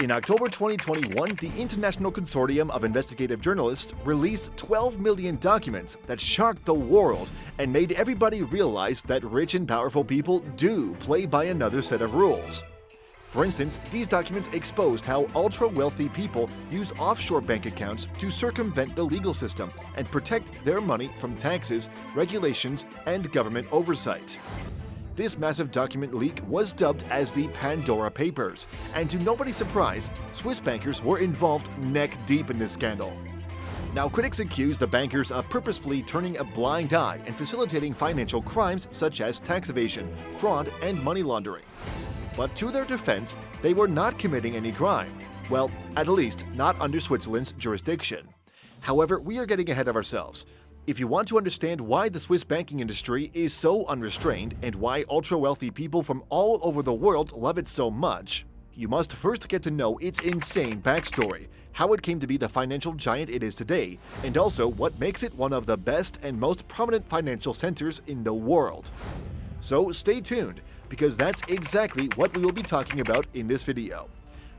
In October 2021, the International Consortium of Investigative Journalists released 12 million documents that shocked the world and made everybody realize that rich and powerful people do play by another set of rules. For instance, these documents exposed how ultra-wealthy people use offshore bank accounts to circumvent the legal system and protect their money from taxes, regulations, and government oversight. This massive document leak was dubbed as the Pandora Papers, and to nobody's surprise, Swiss bankers were involved neck-deep in this scandal. Now, critics accuse the bankers of purposefully turning a blind eye and facilitating financial crimes such as tax evasion, fraud, and money laundering. But to their defense, they were not committing any crime. Well, at least not under Switzerland's jurisdiction. However, we are getting ahead of ourselves. If you want to understand why the Swiss banking industry is so unrestrained and why ultra-wealthy people from all over the world love it so much, you must first get to know its insane backstory, how it came to be the financial giant it is today, and also what makes it one of the best and most prominent financial centers in the world. So stay tuned, because that's exactly what we will be talking about in this video.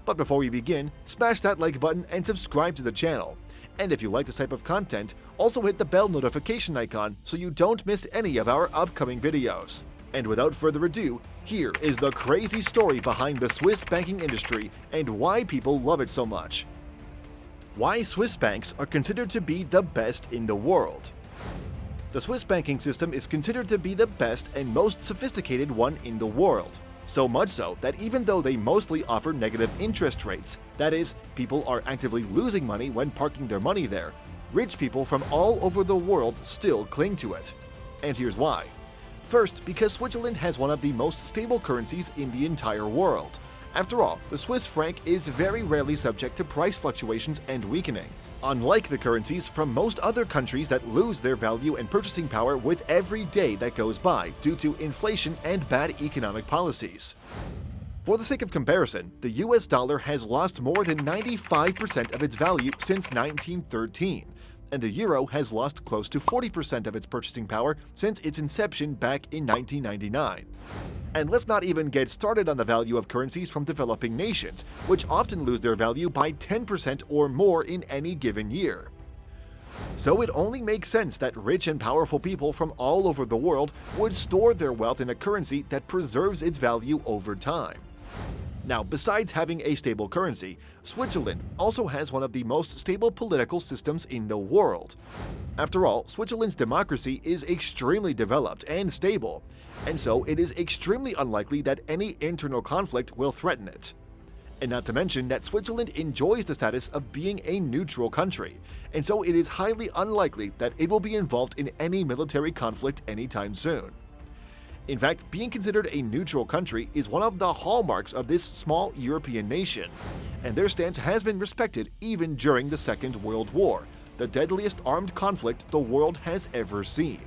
But before we begin, smash that like button and subscribe to the channel. And if you like this type of content, also hit the bell notification icon so you don't miss any of our upcoming videos. And without further ado, here is the crazy story behind the Swiss banking industry and why people love it so much. Why Swiss banks are considered to be the best in the world. The Swiss banking system is considered to be the best and most sophisticated one in the world. So much so that even though they mostly offer negative interest rates, that is, people are actively losing money when parking their money there, rich people from all over the world still cling to it. And here's why. First, because Switzerland has one of the most stable currencies in the entire world. After all, the Swiss franc is very rarely subject to price fluctuations and weakening, unlike the currencies from most other countries that lose their value and purchasing power with every day that goes by due to inflation and bad economic policies. For the sake of comparison, the US dollar has lost more than 95% of its value since 1913, and the euro has lost close to 40% of its purchasing power since its inception back in 1999. And let's not even get started on the value of currencies from developing nations, which often lose their value by 10% or more in any given year. So it only makes sense that rich and powerful people from all over the world would store their wealth in a currency that preserves its value over time. Now, besides having a stable currency, Switzerland also has one of the most stable political systems in the world. After all, Switzerland's democracy is extremely developed and stable, and so it is extremely unlikely that any internal conflict will threaten it. And not to mention that Switzerland enjoys the status of being a neutral country, and so it is highly unlikely that it will be involved in any military conflict anytime soon. In fact, being considered a neutral country is one of the hallmarks of this small European nation, and their stance has been respected even during the Second World War, the deadliest armed conflict the world has ever seen.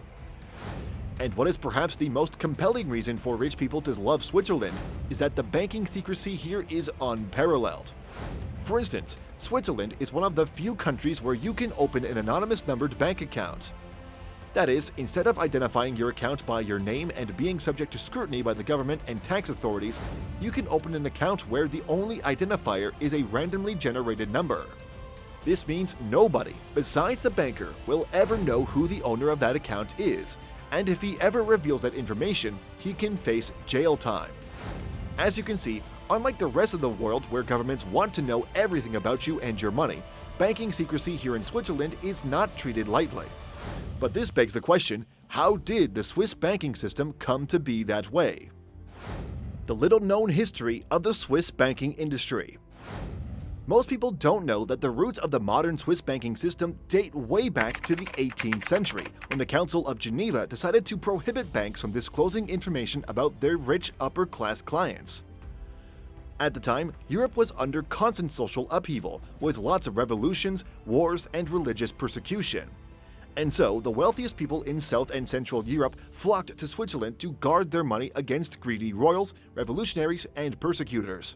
And what is perhaps the most compelling reason for rich people to love Switzerland is that the banking secrecy here is unparalleled. For instance, Switzerland is one of the few countries where you can open an anonymous numbered bank account. That is, instead of identifying your account by your name and being subject to scrutiny by the government and tax authorities, you can open an account where the only identifier is a randomly generated number. This means nobody, besides the banker, will ever know who the owner of that account is, and if he ever reveals that information, he can face jail time. As you can see, unlike the rest of the world where governments want to know everything about you and your money, banking secrecy here in Switzerland is not treated lightly. But this begs the question, how did the Swiss banking system come to be that way? The little-known history of the Swiss banking industry. Most people don't know that the roots of the modern Swiss banking system date way back to the 18th century, when the Council of Geneva decided to prohibit banks from disclosing information about their rich upper-class clients. At the time, Europe was under constant social upheaval, with lots of revolutions, wars, and religious persecution. And so, the wealthiest people in South and Central Europe flocked to Switzerland to guard their money against greedy royals, revolutionaries, and persecutors.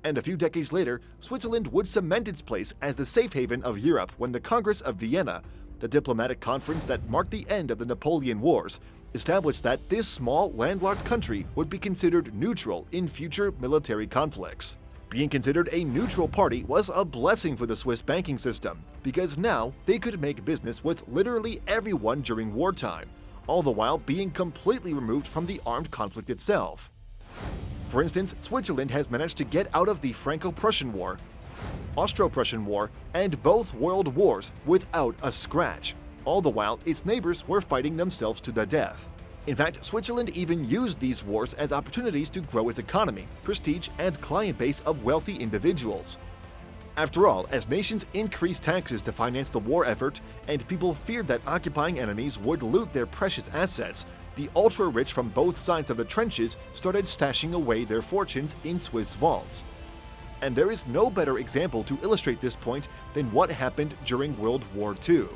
And a few decades later, Switzerland would cement its place as the safe haven of Europe when the Congress of Vienna, the diplomatic conference that marked the end of the Napoleon Wars, established that this small landlocked country would be considered neutral in future military conflicts. Being considered a neutral party was a blessing for the Swiss banking system, because now they could make business with literally everyone during wartime, all the while being completely removed from the armed conflict itself. For instance, Switzerland has managed to get out of the Franco-Prussian War, Austro-Prussian War, and both world wars without a scratch, all the while its neighbors were fighting themselves to the death. In fact, Switzerland even used these wars as opportunities to grow its economy, prestige, and client base of wealthy individuals. After all, as nations increased taxes to finance the war effort, and people feared that occupying enemies would loot their precious assets, the ultra-rich from both sides of the trenches started stashing away their fortunes in Swiss vaults. And there is no better example to illustrate this point than what happened during World War II.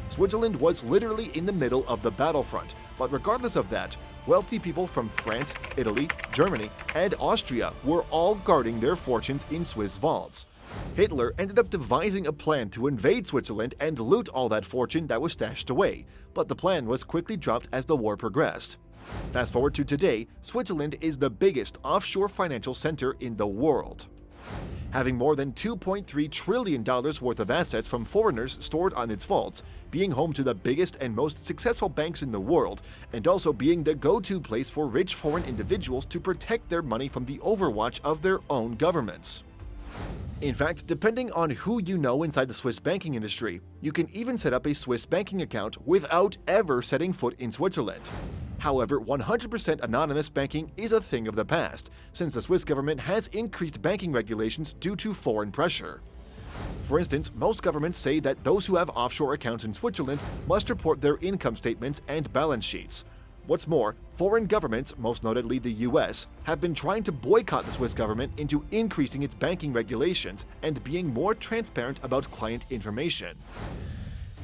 Switzerland was literally in the middle of the battlefront, but regardless of that, wealthy people from France, Italy, Germany, and Austria were all guarding their fortunes in Swiss vaults. Hitler ended up devising a plan to invade Switzerland and loot all that fortune that was stashed away, but the plan was quickly dropped as the war progressed. Fast forward to today, Switzerland is the biggest offshore financial center in the world, having more than $2.3 trillion worth of assets from foreigners stored on its vaults, being home to the biggest and most successful banks in the world, and also being the go-to place for rich foreign individuals to protect their money from the overwatch of their own governments. In fact, depending on who you know inside the Swiss banking industry, you can even set up a Swiss banking account without ever setting foot in Switzerland. However, 100% anonymous banking is a thing of the past, since the Swiss government has increased banking regulations due to foreign pressure. For instance, most governments say that those who have offshore accounts in Switzerland must report their income statements and balance sheets. What's more, foreign governments, most notably the US, have been trying to boycott the Swiss government into increasing its banking regulations and being more transparent about client information.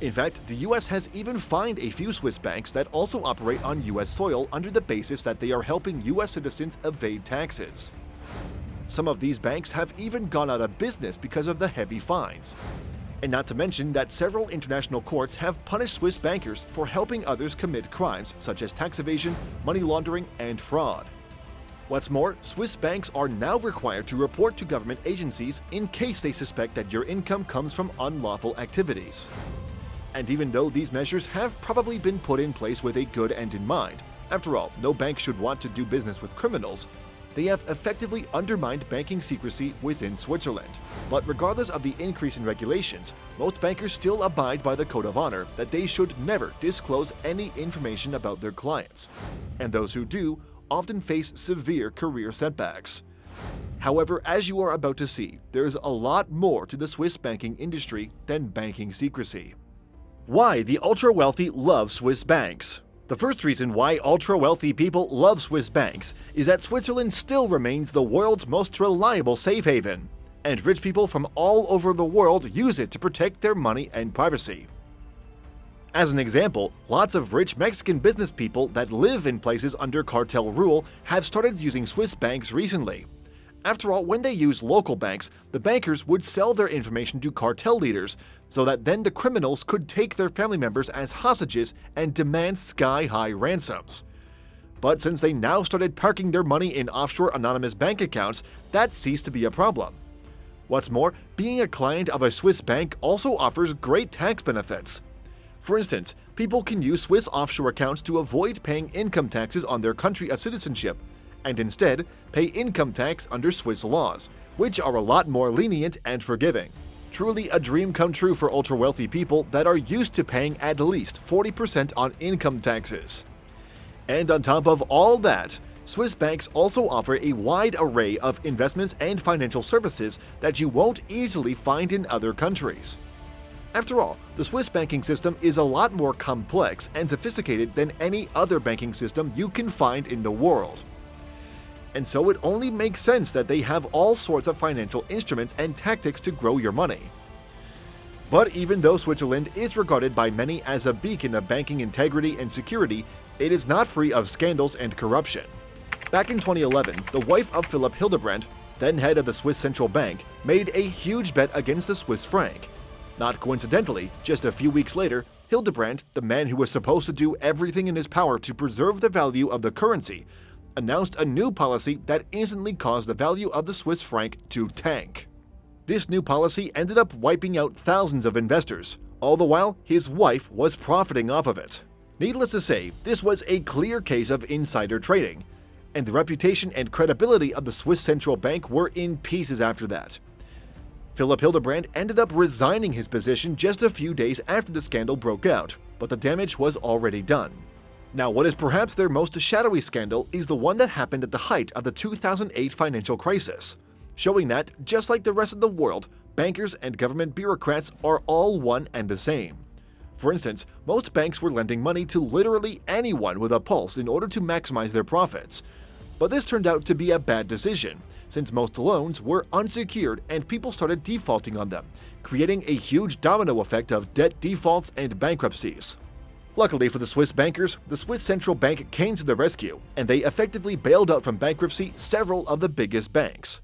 In fact, the US has even fined a few Swiss banks that also operate on US soil under the basis that they are helping US citizens evade taxes. Some of these banks have even gone out of business because of the heavy fines. And not to mention that several international courts have punished Swiss bankers for helping others commit crimes such as tax evasion, money laundering, and fraud. What's more, Swiss banks are now required to report to government agencies in case they suspect that your income comes from unlawful activities. And even though these measures have probably been put in place with a good end in mind, after all, no bank should want to do business with criminals, they have effectively undermined banking secrecy within Switzerland. But regardless of the increase in regulations, most bankers still abide by the code of honor that they should never disclose any information about their clients. And those who do often face severe career setbacks. However, as you are about to see, there is a lot more to the Swiss banking industry than banking secrecy. Why the ultra-wealthy love Swiss banks. The first reason why ultra-wealthy people love Swiss banks is that Switzerland still remains the world's most reliable safe haven, and rich people from all over the world use it to protect their money and privacy. As an example, lots of rich Mexican business people that live in places under cartel rule have started using Swiss banks recently. After all, when they use local banks, the bankers would sell their information to cartel leaders, so that then the criminals could take their family members as hostages and demand sky-high ransoms. But since they now started parking their money in offshore anonymous bank accounts, that ceased to be a problem. What's more, being a client of a Swiss bank also offers great tax benefits. For instance, people can use Swiss offshore accounts to avoid paying income taxes on their country of citizenship, and instead pay income tax under Swiss laws, which are a lot more lenient and forgiving. Truly a dream come true for ultra-wealthy people that are used to paying at least 40% on income taxes. And on top of all that, Swiss banks also offer a wide array of investments and financial services that you won't easily find in other countries. After all, the Swiss banking system is a lot more complex and sophisticated than any other banking system you can find in the world. And so it only makes sense that they have all sorts of financial instruments and tactics to grow your money. But even though Switzerland is regarded by many as a beacon of banking integrity and security, it is not free of scandals and corruption. Back in 2011, the wife of Philipp Hildebrand, then head of the Swiss Central Bank, made a huge bet against the Swiss franc. Not coincidentally, just a few weeks later, Hildebrand, the man who was supposed to do everything in his power to preserve the value of the currency, announced a new policy that instantly caused the value of the Swiss franc to tank. This new policy ended up wiping out thousands of investors. All the while, his wife was profiting off of it. Needless to say, this was a clear case of insider trading, and the reputation and credibility of the Swiss central bank were in pieces after that. Philipp Hildebrand ended up resigning his position just a few days after the scandal broke out, but the damage was already done. Now, what is perhaps their most shadowy scandal is the one that happened at the height of the 2008 financial crisis, showing that, just like the rest of the world, bankers and government bureaucrats are all one and the same. For instance, most banks were lending money to literally anyone with a pulse in order to maximize their profits. But this turned out to be a bad decision, since most loans were unsecured and people started defaulting on them, creating a huge domino effect of debt defaults and bankruptcies. Luckily for the Swiss bankers, the Swiss central bank came to the rescue, and they effectively bailed out from bankruptcy several of the biggest banks.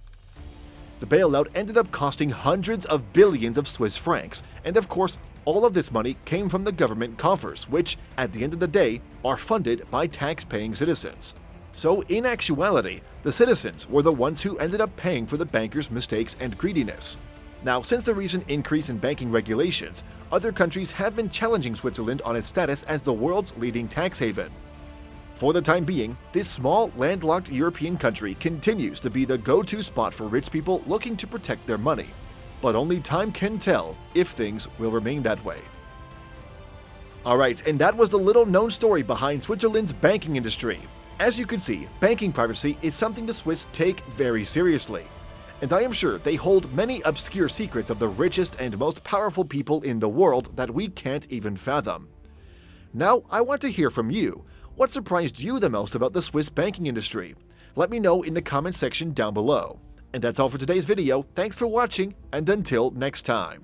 The bailout ended up costing hundreds of billions of Swiss francs, and of course, all of this money came from the government coffers, which, at the end of the day, are funded by tax-paying citizens. So in actuality, the citizens were the ones who ended up paying for the bankers' mistakes and greediness. Now, since the recent increase in banking regulations, other countries have been challenging Switzerland on its status as the world's leading tax haven. For the time being, this small, landlocked European country continues to be the go-to spot for rich people looking to protect their money. But only time can tell if things will remain that way. Alright, and that was the little-known story behind Switzerland's banking industry. As you can see, banking privacy is something the Swiss take very seriously. And I am sure they hold many obscure secrets of the richest and most powerful people in the world that we can't even fathom. Now, I want to hear from you. What surprised you the most about the Swiss banking industry? Let me know in the comment section down below. And that's all for today's video. Thanks for watching, and until next time.